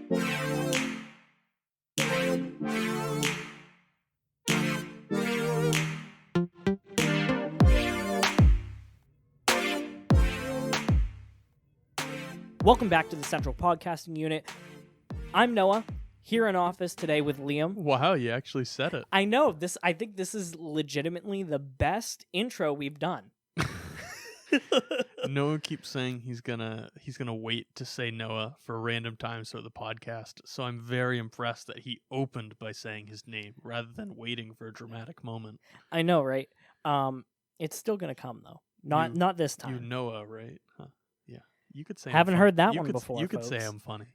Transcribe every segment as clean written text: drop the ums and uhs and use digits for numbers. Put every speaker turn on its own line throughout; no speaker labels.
Welcome back to the Central Podcasting Unit. I'm Noah, here in office today with Liam.
Wow, you actually said it.
I know this. I think this is legitimately the best intro we've done.
Noah keeps saying he's gonna wait to say Noah for random times throughout the podcast. So I'm very impressed that he opened by saying his name rather than waiting for a dramatic moment.
I know, right? It's still gonna come though. Not this time.
You Noah, right? Huh. Yeah, you could say.
Haven't heard that one before.
You could say
folks.
I'm funny.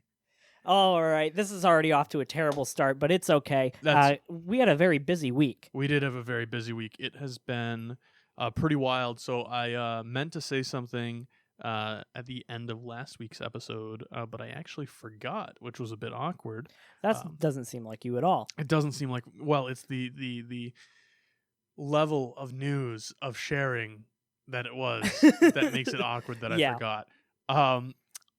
All right, this is already off to a terrible start, but it's okay. We had a very busy week.
We did have a very busy week. It has been pretty wild. So I meant to say something at the end of last week's episode, but I actually forgot, which was a bit awkward.
That doesn't seem like you at all.
It doesn't seem like. Well, it's the level of news of sharing that it was that makes it awkward that I forgot.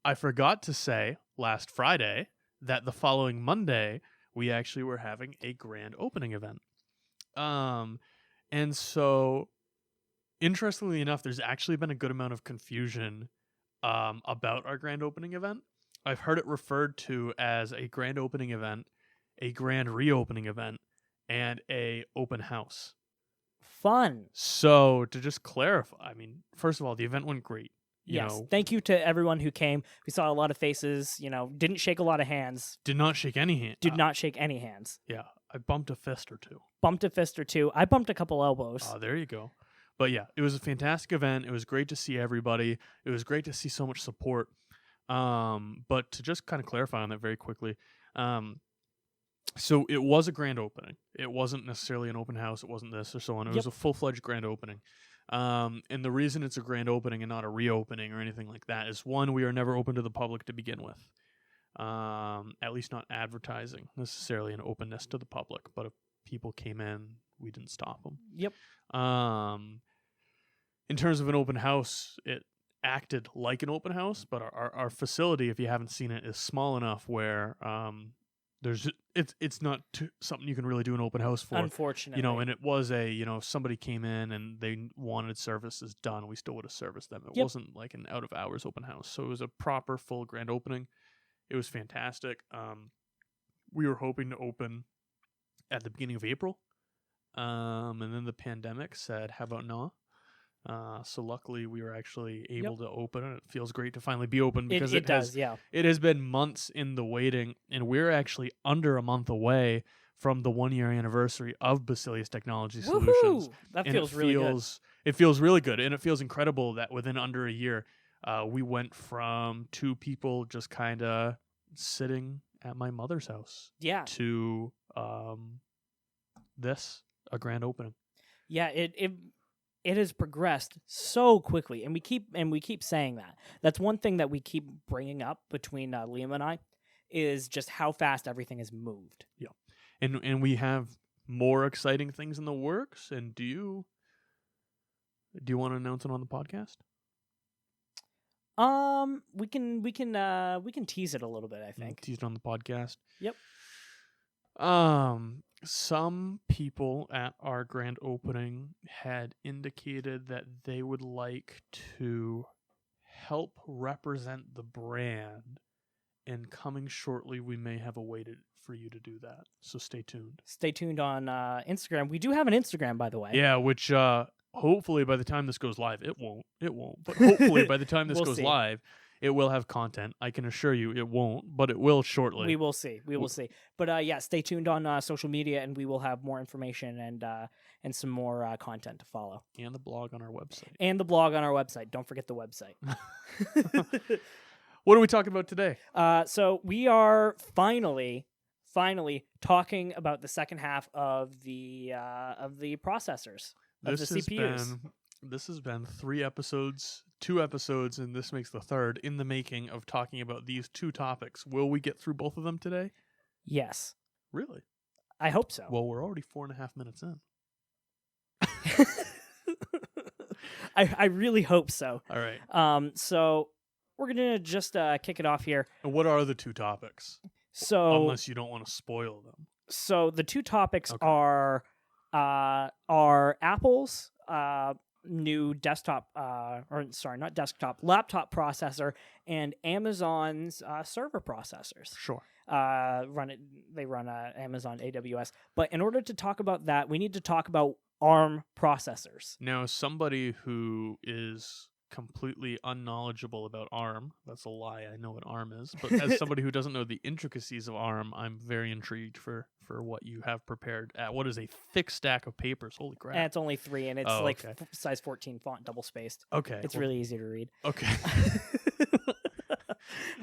I forgot to say last Friday that the following Monday we actually were having a grand opening event. And so interestingly enough, there's actually been a good amount of confusion about our grand opening event. I've heard it referred to as a grand opening event, a grand reopening event, and a open house.
Fun.
So to just clarify, I mean, first of all, the event went great.
Yes. Thank you to everyone who came. We saw a lot of faces, didn't shake a lot of hands.
Did not shake any hands.
Did not shake any hands.
Yeah. I bumped a fist or two.
Bumped a fist or two. I bumped a couple elbows.
Oh, there you go. But yeah, it was a fantastic event. It was great to see everybody. It was great to see so much support. But to just kind of clarify on that very quickly, so it was a grand opening. It wasn't necessarily an open house. It wasn't this or so on. It was a full-fledged grand opening. And the reason it's a grand opening and not a reopening or anything like that is, one, we are never open to the public to begin with. At least not advertising necessarily an openness to the public. But if people came in, we didn't stop them.
Yep.
In terms of an open house, it acted like an open house, but our facility, if you haven't seen it, is small enough where it's not something you can really do an open house for.
Unfortunately.
And it was somebody came in and they wanted services done, we still would have serviced them. It wasn't like an out of hours open house. So it was a proper full grand opening. It was fantastic. We were hoping to open at the beginning of April. And then the pandemic said, how about Noah? So luckily we were actually able to open, and it feels great to finally be open because it has been months in the waiting, and we're actually under a month away from the 1-year anniversary of Basilius Technology Solutions.
That feels really good.
It feels really good, and it feels incredible that within under a year, we went from 2 people just kind of sitting at my mother's house to a grand opening.
Yeah, it has progressed so quickly, and we keep saying that. That's one thing that we keep bringing up between Liam and I, is just how fast everything has moved.
Yeah, and we have more exciting things in the works. And do you want to announce it on the podcast?
We can tease it a little bit, I think.
Tease it on the podcast.
Yep.
Some people at our grand opening had indicated that they would like to help represent the brand, and coming shortly, we may have a way for you to do that. So stay tuned. Stay tuned
on Instagram. We do have an Instagram, by the way.
Yeah, which hopefully by the time this goes live, it won't. But hopefully by the time this goes live, it will have content. I can assure you it won't, but it will shortly.
We will see. But stay tuned on social media, and we will have more information and some more content to follow.
And the blog on our website.
Don't forget the website.
What are we talking about today?
So we are finally talking about the second half of the processors, of the CPUs.
This has been 3 episodes, 2 episodes, and this makes the 3rd in the making of talking about these 2 topics. Will we get through both of them today?
Yes.
Really?
I hope so.
Well, we're already 4.5 minutes in.
I really hope so.
All right.
So we're going to just kick it off here.
And what are the 2 topics?
So
Unless you don't want to spoil them.
So the two topics
Okay.
are Apple's new laptop processor and Amazon's server processors.
Sure.
They run Amazon AWS. But in order to talk about that, we need to talk about ARM processors.
Now, somebody who is completely unknowledgeable about ARM, that's a lie, I know what ARM is, but as somebody who doesn't know the intricacies of ARM, I'm very intrigued for what you have prepared. What is a thick stack of papers? Holy crap.
And it's only 3, and it's
okay.
Size 14 font, double spaced.
Okay.
It's really easy to read.
Okay.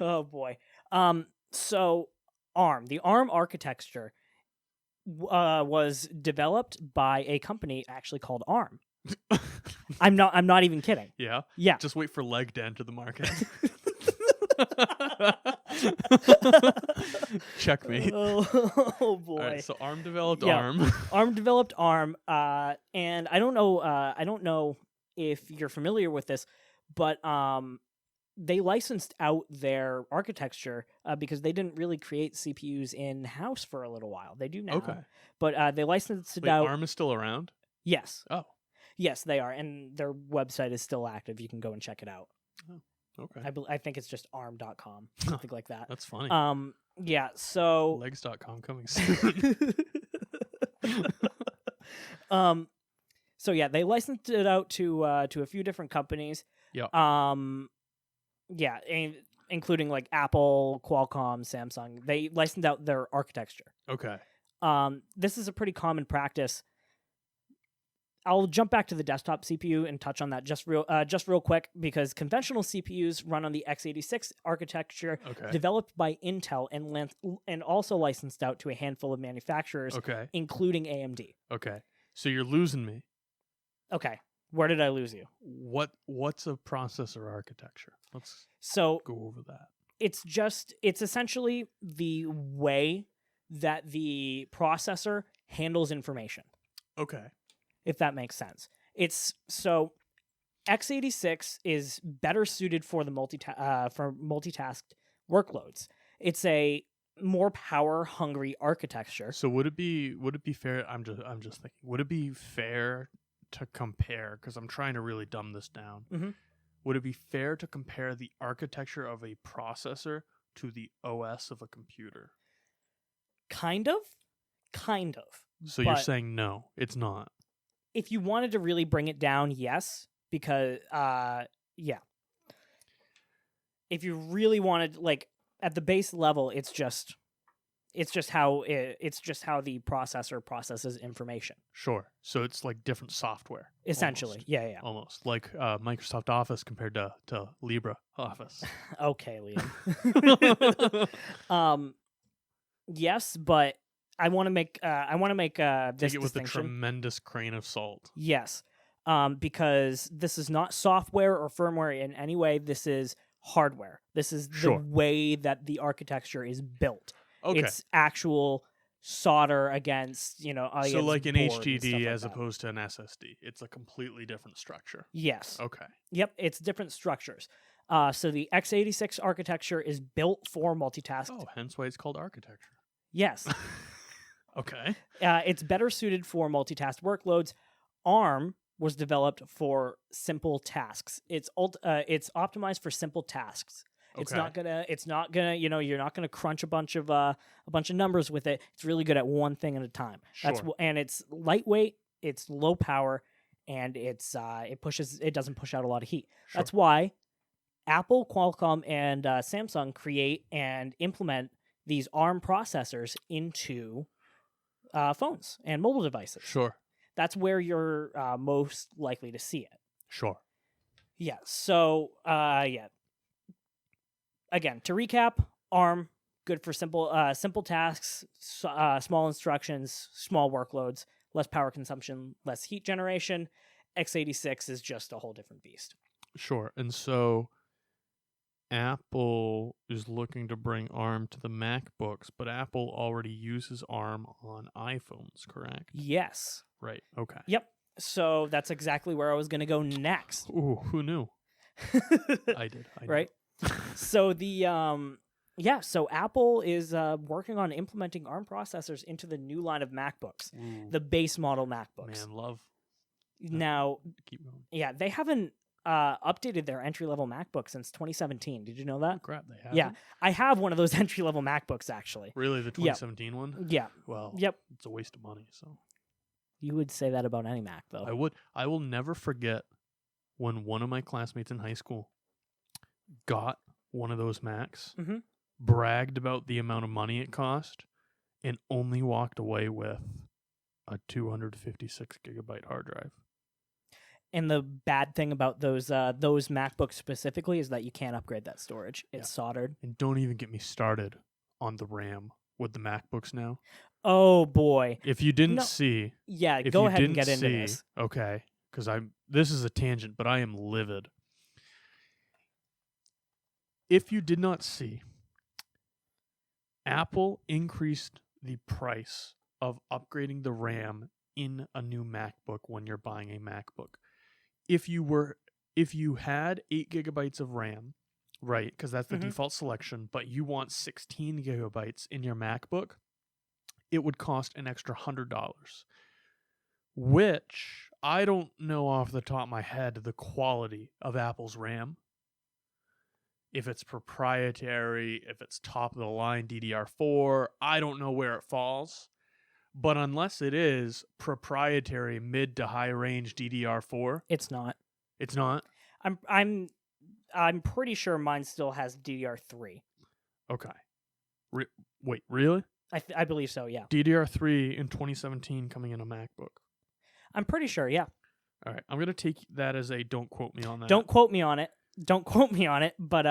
Oh boy. So ARM, the ARM architecture was developed by a company actually called ARM. I'm not even kidding.
Yeah?
Yeah.
Just wait for Leg to enter the market. Checkmate.
Oh boy.
All right, so ARM developed
Yeah.
ARM.
ARM developed ARM, and I don't know if you're familiar with this, but they licensed out their architecture because they didn't really create CPUs in house for a little while. They do now.
Okay.
But they licensed it
Wait,
out.
ARM is still around?
Yes.
Oh.
Yes, they are, and their website is still active. You can go and check it out.
Okay.
I think it's just arm.com, something like that.
That's funny.
Yeah, so
Legs.com coming soon.
So yeah, they licensed it out to a few different companies.
Yeah.
Yeah, including like Apple, Qualcomm, Samsung. They licensed out their architecture.
Okay.
This is a pretty common practice. I'll jump back to the desktop CPU and touch on that just real quick, because conventional CPUs run on the x86 architecture,
Okay.
developed by Intel and also licensed out to a handful of manufacturers,
Okay.
including AMD.
Okay. So you're losing me.
Okay, where did I lose you?
What's a processor architecture? Let's
So
go over that.
it's essentially the way that the processor handles information,
Okay.
if that makes sense. It's so x86 is better suited for the multitasked workloads. It's a more power hungry architecture.
So would it be fair? I'm just thinking. Would it be fair to compare? Because I'm trying to really dumb this down.
Mhm.
Would it be fair to compare the architecture of a processor to the OS of a computer?
Kind of.
So you're
But-
saying no, it's not.
If you wanted to really bring it down, yes, because yeah. If you really wanted, like, at the base level, it's just how the processor processes information.
Sure. So it's like different software.
Essentially.
almost.
Yeah.
Almost like Microsoft Office compared to LibreOffice.
Okay, Liam. Yes, but I want to make this
Take it with a
distinction.
tremendous grain of salt.
Yes, because this is not software or firmware in any way. This is hardware. This is
Sure.
the way that the architecture is built.
Okay.
It's actual solder against,
so
against
like an
board and stuff
HDD
like
as
that.
opposed to an SSD. It's a completely different structure.
Yes.
Okay.
Yep. It's different structures. So the x86 architecture is built for multitask.
Oh, hence why it's called architecture.
Yes.
Okay.
It's better suited for multitask workloads. ARM was developed for simple tasks. It's optimized for simple tasks. It's not gonna you're not gonna crunch a bunch of numbers with it. It's really good at one thing at a time.
Sure.
And it's lightweight, it's low power, and it doesn't push out a lot of heat.
Sure.
That's why Apple, Qualcomm, and Samsung create and implement these ARM processors into phones and mobile devices.
Sure.
That's where you're most likely to see it.
Sure.
Yeah. So, yeah. Again, to recap, ARM good for simple tasks, small instructions, small workloads, less power consumption, less heat generation. x86 is just a whole different beast.
Sure. And so Apple is looking to bring ARM to the MacBooks, but Apple already uses ARM on iPhones, correct?
Yes.
Right. Okay.
Yep. So that's exactly where I was going to go next.
Ooh, who knew? I did. I knew.
Right. So the Yeah, so Apple is working on implementing ARM processors into the new line of MacBooks, the base model MacBooks.
Man, love.
Now,
Keep going.
yeah, they haven't updated their entry-level MacBook since 2017. Did you know that?
Oh, crap, they have.
Yeah, I have one of those entry-level MacBooks, actually.
Really, the 2017 one?
Yeah.
Well,
Yep.
it's a waste of money. So
You would say that about any Mac, though.
I would. I will never forget when one of my classmates in high school got one of those Macs,
Mhm.
bragged about the amount of money it cost, and only walked away with a 256 gigabyte hard drive.
And the bad thing about those MacBooks specifically is that you can't upgrade that storage. It's soldered.
And don't even get me started on the RAM with the MacBooks now.
Oh boy.
If you didn't
No.
see,
Yeah,
if
go
you
ahead and
didn't
get into
see,
this.
okay, because this is a tangent, but I am livid. If you did not see, Apple increased the price of upgrading the RAM in a new MacBook when you're buying a MacBook. If you had 8 gigabytes of RAM, right, because that's the
Mhm.
default selection, but you want 16 gigabytes in your MacBook, it would cost an extra $100, which I don't know off the top of my head the quality of Apple's RAM. If it's proprietary, if it's top of the line DDR4, I don't know where it falls. But unless it is proprietary mid to high range DDR4,
It's not.
it's not.
I'm pretty sure mine still has DDR3.
Okay. Wait, really?
I believe so. Yeah.
DDR3 in 2017 coming in a MacBook.
I'm pretty sure. Yeah.
All right, I'm gonna take that as a don't quote me on that.
Don't quote me on it. Don't quote me on it. But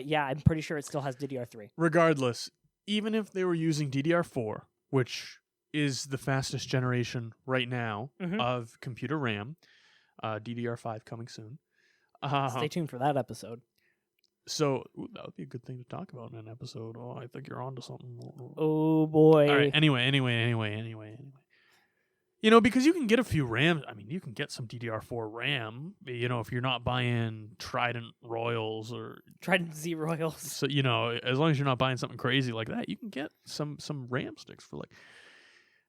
yeah, I'm pretty sure it still has DDR3.
Regardless, even if they were using DDR4, which is the fastest generation right now
Mhm.
of computer RAM, DDR5 coming soon.
Stay tuned for that episode.
So that would be a good thing to talk about in an episode. Oh, I think you're onto something.
Oh boy.
All right. Anyway. You know, because you can get a few RAMs. I mean, you can get some DDR4 RAM. You know, if you're not buying Trident Royals or
Trident Z Royals.
so, you know, as long as you're not buying something crazy like that, you can get some RAM sticks for like,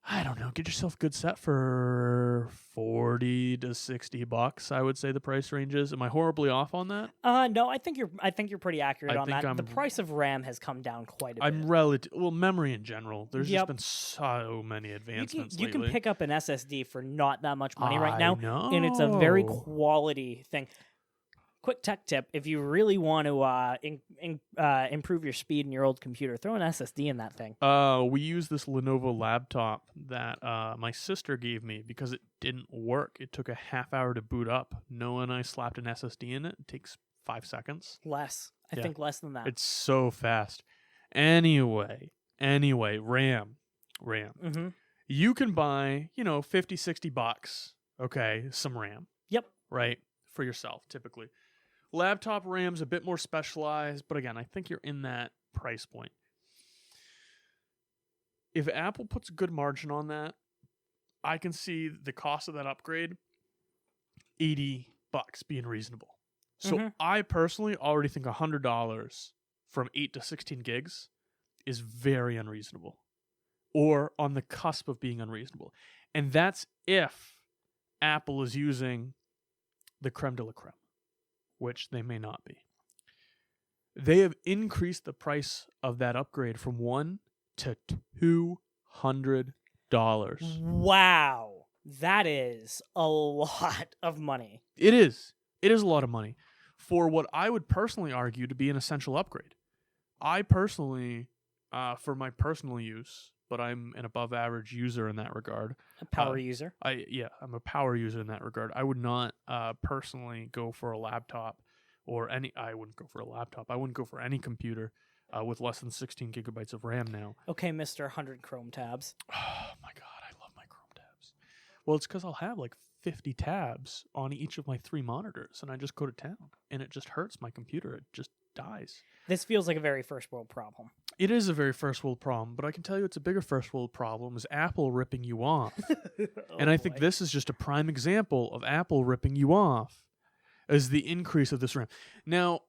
I don't know, get yourself a good set for $40 to $60. I would say the price range is. Am I horribly off on that?
No, I think you're pretty accurate
I
on
think
that.
I'm-
The price of RAM has come down quite a
I'm
bit.
memory in general. There's
Yep.
just been so many advancements
You
lately.
can pick up an SSD for not that much money right
I
now,
know.
and it's a very quality thing. Quick tech tip: if you really want to improve your speed in your old computer, throw an SSD in that thing.
We use this Lenovo laptop that my sister gave me because it didn't work. It took a half hour to boot up. Knowing I slapped an SSD in it, it takes 5 seconds.
Less, I
Yeah.
think, less than that.
It's so fast. Anyway, RAM.
Mm-hmm.
You can buy, $50, $60, okay, some RAM.
Yep.
Right? For yourself, typically. Laptop RAM's a bit more specialized, but again, I think you're in that price point. If Apple puts a good margin on that, I can see the cost of that upgrade, $80 being reasonable. So
Mhm.
I personally already think $100 from 8 to 16 gigs is very unreasonable, or on the cusp of being unreasonable. And that's if Apple is using the creme de la creme, which they may not be. They have increased the price of that upgrade from $100 to $200.
Wow, that is a lot of money.
It is. It is a lot of money for what I would personally argue to be an essential upgrade. I personally, for my personal use, but I'm an above average user in that regard.
A power user.
I'm a power user in that regard. I would not personally go for a laptop I wouldn't go for a laptop. I wouldn't go for any computer with less than 16 gigabytes of RAM now.
Okay, Mr. 100 Chrome tabs.
Oh my God, I love my Chrome tabs. Well, it's because I'll have like 50 tabs on each of my 3 monitors and I just go to town and it just hurts my computer. It just dies.
This feels like a very first world problem.
It is a very first world problem, but I can tell you it's a bigger first world problem is Apple ripping you off. And I think this is just a prime example of Apple ripping you off as the increase of this RAM. Now,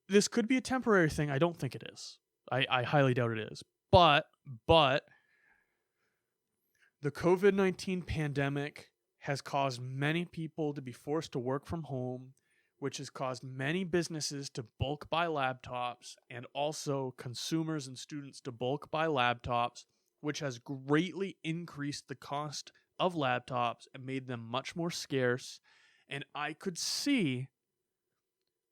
this could be a temporary thing. I don't think it is. I highly doubt it is. But the COVID-19 pandemic has caused many people to be forced to work from home, which has caused many businesses to bulk buy laptops and also consumers and students to bulk buy laptops, which has greatly increased the cost of laptops and made them much more scarce. And I could see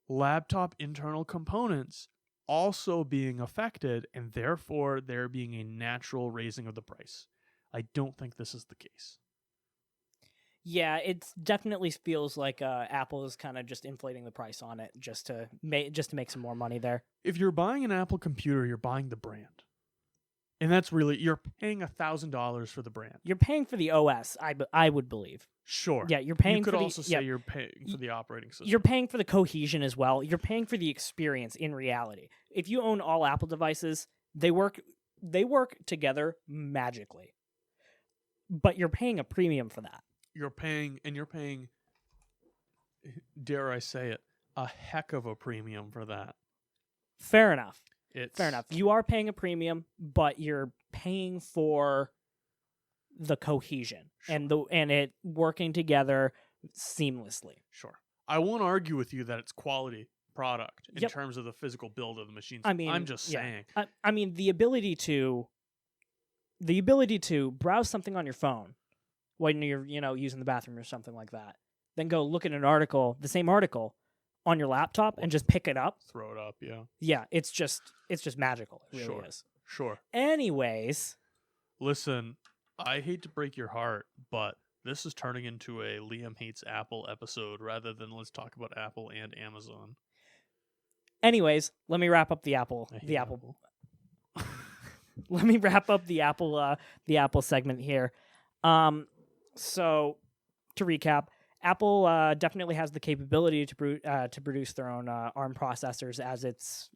laptop internal components also being affected, and therefore there being a natural raising of the price. I don't think this is the case.
Yeah, it definitely feels like Apple is kind of just inflating the price on it just to make some more money there.
If you're buying an Apple computer, you're buying the brand. And that's really, you're paying $1,000 for the brand.
You're paying for the OS, I would believe.
Sure.
Yeah, you're paying
You could
for
also say you're paying for the operating system.
You're paying for the cohesion as well. You're paying for the experience in reality. If you own all Apple devices, they work together magically. But you're paying a premium for that.
You're paying, dare I say it, a heck of a premium for that.
Fair enough.
It's
Fair enough. You are paying a premium, but you're paying for the cohesion and it working together seamlessly.
Sure. I won't argue with you that it's quality product in
Yep.
terms of the physical build of the machines.
I mean,
I'm just
yeah.
saying.
I mean, the ability to browse something on your phone when you're, using the bathroom or something like that, then go look at an article, the same article, on your laptop and just pick it up.
Throw it up, yeah.
Yeah, it's just magical. It really
Sure.
is.
Sure.
Anyways,
Listen, I hate to break your heart, but this is turning into a Liam Hates Apple episode rather than let's talk about Apple and Amazon.
let me wrap up the Apple. Let me wrap up the Apple segment here. So to recap, Apple definitely has the capability to produce their own ARM processors as it's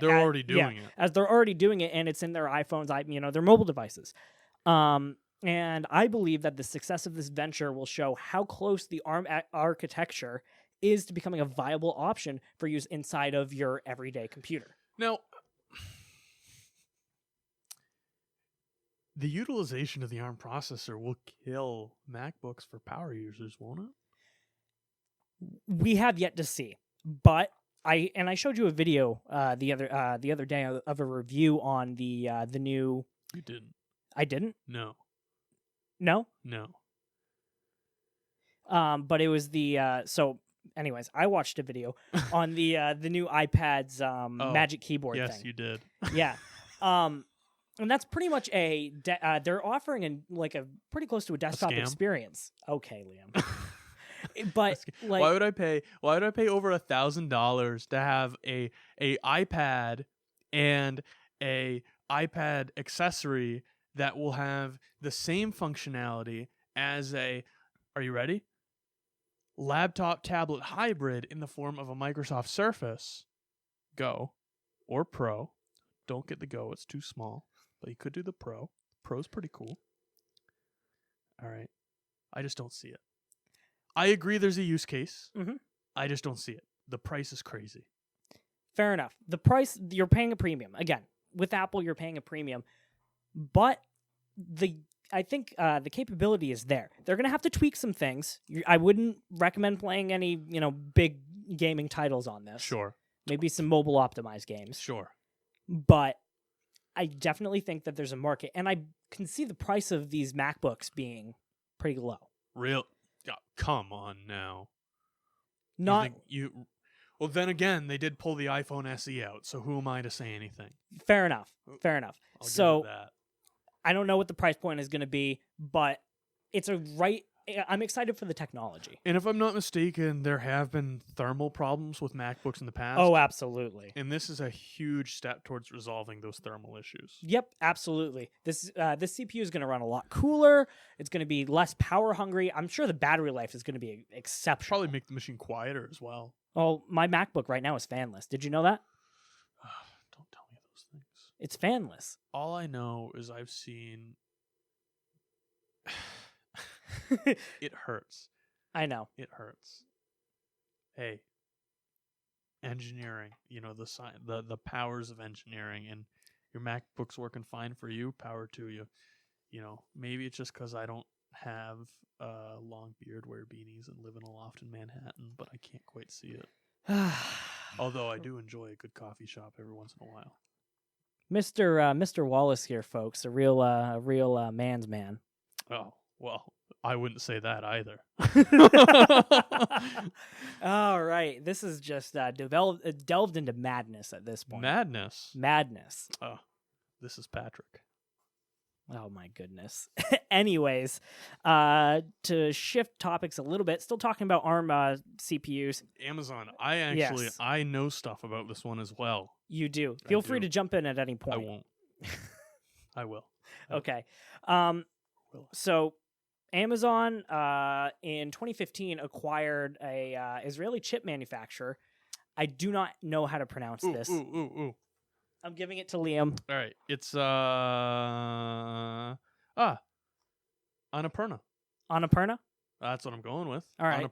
They're already doing it.
As they're already doing it, and it's in their iPhones, their mobile devices. And I believe that the success of this venture will show how close the ARM architecture is to becoming a viable option for use inside of your everyday computer.
Now, the utilization of the ARM processor will kill MacBooks for power users, won't it?
We have yet to see, but I showed you a video the other day of a review on the new.
You didn't.
I didn't.
No.
No. But it was the so. Anyways, I watched a video on the new iPad's Magic Keyboard thing.
Yes, you did.
Yeah. And that's pretty much they're offering a pretty close to a desktop experience. Okay, Liam. But
why would I pay over $1,000 to have a iPad and a iPad accessory that will have the same functionality as are you ready? Laptop tablet hybrid in the form of a Microsoft Surface Go or Pro. Don't get the Go, it's too small, but you could do the Pro. Pro's pretty cool. All right. I just don't see it. I agree there's a use case.
Mm-hmm.
I just don't see it. The price is crazy.
Fair enough. The price, you're paying a premium. Again, with Apple, you're paying a premium. But I think the capability is there. They're going to have to tweak some things. I wouldn't recommend playing any, big gaming titles on this.
Sure.
Maybe some mobile optimized games.
Sure.
But I definitely think that there's a market. And I can see the price of these MacBooks being pretty low.
Real? Oh, come on now.
Not
Well, then again, they did pull the iPhone SE out, so who am I to say anything?
Fair enough.
I'll
So
give it that.
I don't know what the price point is going to be, but I'm excited for the technology.
And if I'm not mistaken, there have been thermal problems with MacBooks in the past.
Oh, absolutely.
And this is a huge step towards resolving those thermal issues.
Yep, absolutely. This CPU is going to run a lot cooler. It's going to be less power hungry. I'm sure the battery life is going to be exceptional.
Probably make the machine quieter as well.
Oh, my MacBook right now is fanless. Did you know that?
Don't tell me those things.
It's fanless.
All I know is I've seen... It hurts.
I know.
It hurts. Hey, engineering, the powers of engineering, and your MacBook's working fine for you, power to you. Maybe it's just because I don't have a long beard, wear beanies, and live in a loft in Manhattan, but I can't quite see it. Although I do enjoy a good coffee shop every once in a while.
Mr. Wallace here, folks, a real man's man.
Oh, well, I wouldn't say that either.
All right, this is just delved into madness at this point.
Madness. Oh, this is Patrick.
Oh my goodness. Anyways, to shift topics a little bit, still talking about ARM CPUs.
Amazon. I know stuff about this one as well.
You do. Feel free to jump in at any point.
I won't. I will.
Okay. So Amazon in 2015 acquired a Israeli chip manufacturer. I do not know how to pronounce this.
Ooh.
I'm giving it to Liam.
All right. It's Annapurna.
Annapurna?
That's what I'm going with.
All right.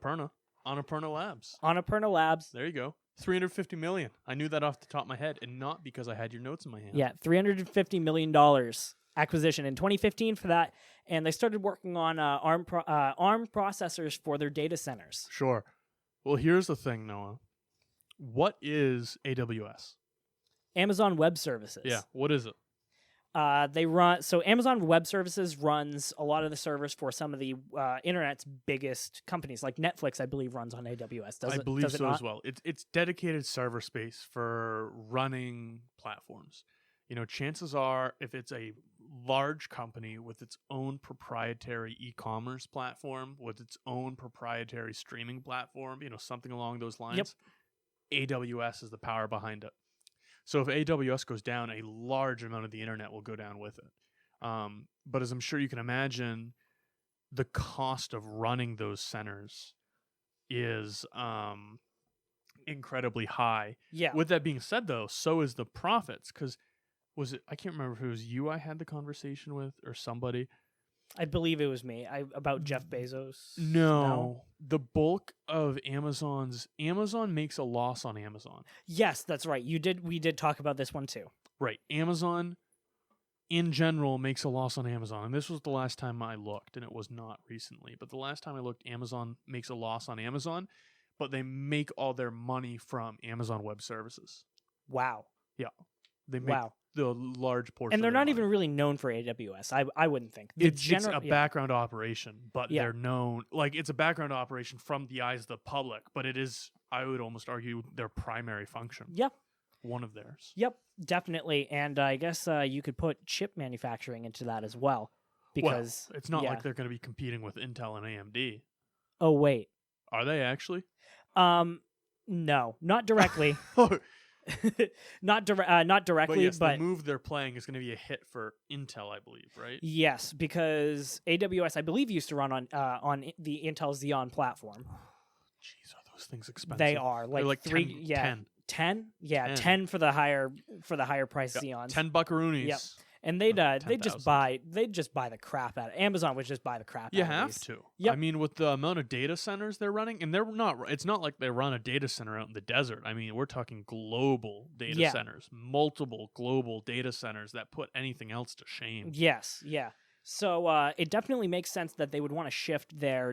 Annapurna Labs.
Annapurna Labs.
There you go. $350 million. I knew that off the top of my head, and not because I had your notes in my hand.
Yeah, $350 million acquisition in 2015 for that, and they started working on ARM processors for their data centers.
Sure. Well, here's the thing, Noah. What is AWS?
Amazon Web Services.
Yeah, what is it?
Amazon Web Services runs a lot of the servers for some of the internet's biggest companies, like Netflix, I believe, runs on AWS.
I believe so as well. It's dedicated server space for running platforms. Chances are, if it's a large company with its own proprietary e-commerce platform, with its own proprietary streaming platform, something along those lines, AWS is the power behind it. So if AWS goes down, a large amount of the internet will go down with it. But as I'm sure you can imagine, the cost of running those centers is incredibly high.
Yeah.
With that being said, though, so is the profits. Because I can't remember if it was you I had the conversation with or somebody.
I believe it was me. About Jeff Bezos.
No. The bulk of Amazon makes a loss on Amazon.
Yes, that's right. We did talk about this one too.
Right. Amazon in general makes a loss on Amazon. And this was the last time I looked, and it was not recently. But the last time I looked, Amazon makes a loss on Amazon, but they make all their money from Amazon Web Services.
Wow.
Yeah. They make the large portion.
And they're
of their
not
money.
even really known for AWS. I wouldn't think.
It's a background operation, but they're known. Like, it's a background operation from the eyes of the public, but it is, I would almost argue, their primary function.
Yep.
One of theirs.
Yep, definitely. And I guess you could put chip manufacturing into that as well. Because
it's not like they're going to be competing with Intel and AMD.
Oh, wait.
Are they actually?
No, not directly. Not directly,
but the move they're playing is going to be a hit for Intel, I believe, right?
Yes, because AWS, I believe, used to run on the Intel Xeon platform.
Jeez, are those things expensive?
They are like
10.
10? Yeah, 10 for the higher price Xeons.
10 buckaroonies.
Yep. And they'd just buy the crap out of it. Amazon would just buy the crap out of
You have
these.
to.
Yep.
I mean, with the amount of data centers they're running, and it's not like they run a data center out in the desert. I mean, we're talking global data centers, multiple global data centers that put anything else to shame.
Yes, yeah. So it definitely makes sense that they would want to shift their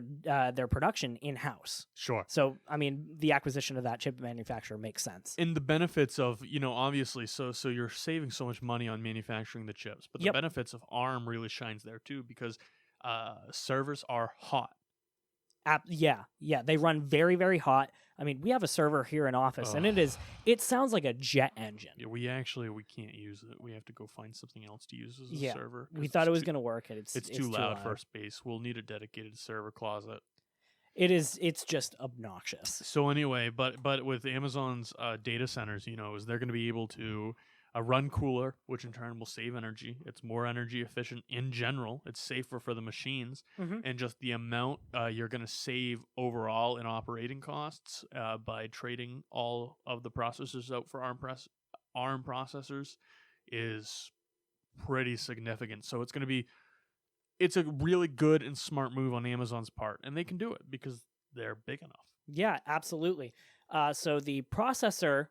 production in-house.
Sure.
So, I mean, the acquisition of that chip manufacturer makes sense.
And the benefits of, obviously, so you're saving so much money on manufacturing the chips, but the benefits of ARM really shines there too, because servers are hot.
Yeah, they run very, very hot. I mean, we have a server here in office, and it sounds like a jet engine.
Yeah, we can't use it. We have to go find something else to use as a server.
We thought it was going to work, and it's
too loud for our space. We'll need a dedicated server closet.
It's just obnoxious.
So anyway, but with Amazon's data centers, is they're going to be able to run cooler, which in turn will save energy. It's more energy efficient in general. It's safer for the machines, and just the amount you're going to save overall in operating costs by trading all of the processors out for ARM processors is pretty significant. So it's a really good and smart move on Amazon's part, and they can do it because they're big enough.
Yeah, absolutely. So the processor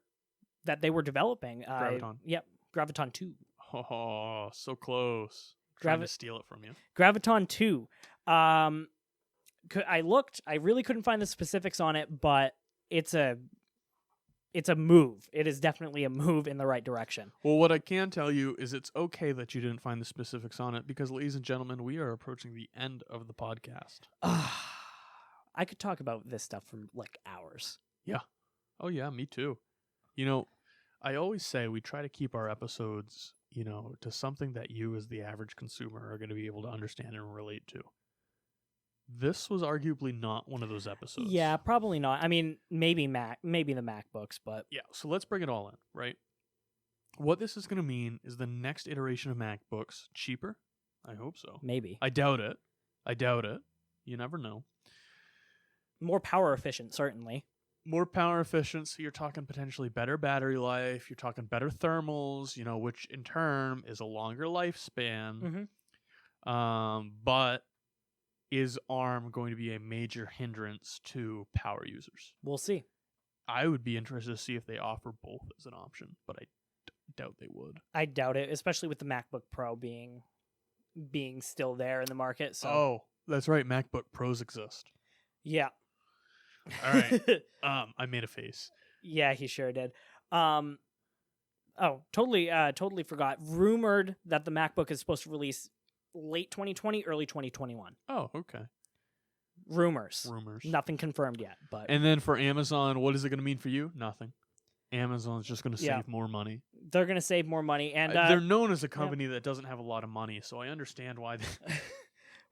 that they were developing,
Graviton.
yep, Graviton 2.
Oh, so close. Trying to steal it from you.
Graviton 2. I looked. I really couldn't find the specifics on it, but it's a move. It is definitely a move in the right direction.
Well, what I can tell you is it's okay that you didn't find the specifics on it because, ladies and gentlemen, we are approaching the end of the podcast.
I could talk about this stuff for like hours.
Yeah. Oh, yeah, me too. You know, I always say we try to keep our episodes, you know, to something that you as the average consumer are going to be able to understand and relate to. This was arguably not one of those episodes.
Yeah, probably not. I mean, maybe the MacBooks, but
yeah. So let's bring it all in, right? What this is going to mean is the next iteration of MacBooks cheaper. I hope so.
Maybe.
I doubt it. You never know.
More power efficient, certainly.
More power efficiency. You're talking potentially better battery life. You're talking better thermals. You know, which in turn is a longer lifespan.
Mm-hmm.
But is ARM going to be a major hindrance to power users?
We'll see.
I would be interested to see if they offer both as an option, but I doubt they would.
I doubt it, especially with the MacBook Pro being still there in the market. So.
Oh, that's right. MacBook Pros exist.
Yeah.
All right. I made a face.
Yeah, he sure did. Totally forgot. Rumored that the MacBook is supposed to release late 2020, early 2021.
Oh, okay.
Rumors. Nothing confirmed yet, but.
And then for Amazon, what is it going to mean for you? Nothing. Amazon's just going to save more money.
They're going to save more money, and
they're known as a company that doesn't have a lot of money, so I understand why.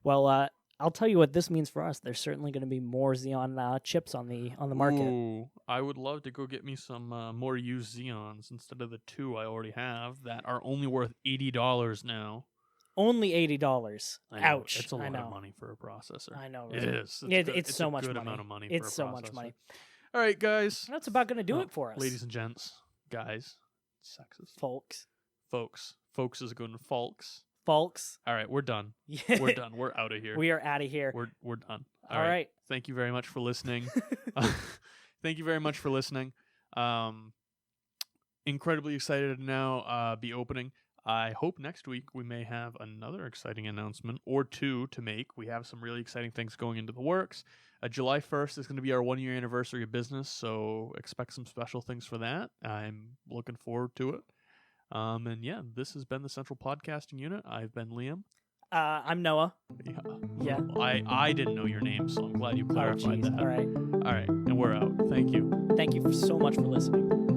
Well, I'll tell you what this means for us. There's certainly going to be more Xeon chips on the market.
Ooh, I would love to go get me some more used Xeons instead of the 2 I already have that are only worth $80 now.
Only $80. Ouch!
It's a lot of money for a processor.
I know. Right?
It is.
It's so much money.
Amount of money.
It's
for a
so
processor.
much money.
All right, guys.
That's about going to do it for us,
ladies and gents, guys, sexist,
folks.
Folks is going to folks.
Folks.
All right, we're done. Yeah. We're done. We're out of here.
We are out of here.
We're done.
All right.
Thank you very much for listening. Thank you very much for listening. Incredibly excited to now be opening. I hope next week we may have another exciting announcement or two to make. We have some really exciting things going into the works. July 1st is going to be our 1-year anniversary of business, so expect some special things for that. I'm looking forward to it. And yeah, this has been the Central Podcasting Unit. I've been Liam.
I'm Noah. Yeah.
I didn't know your name, so I'm glad you clarified that.
All right.
And we're out. Thank you.
Thank you so much for listening.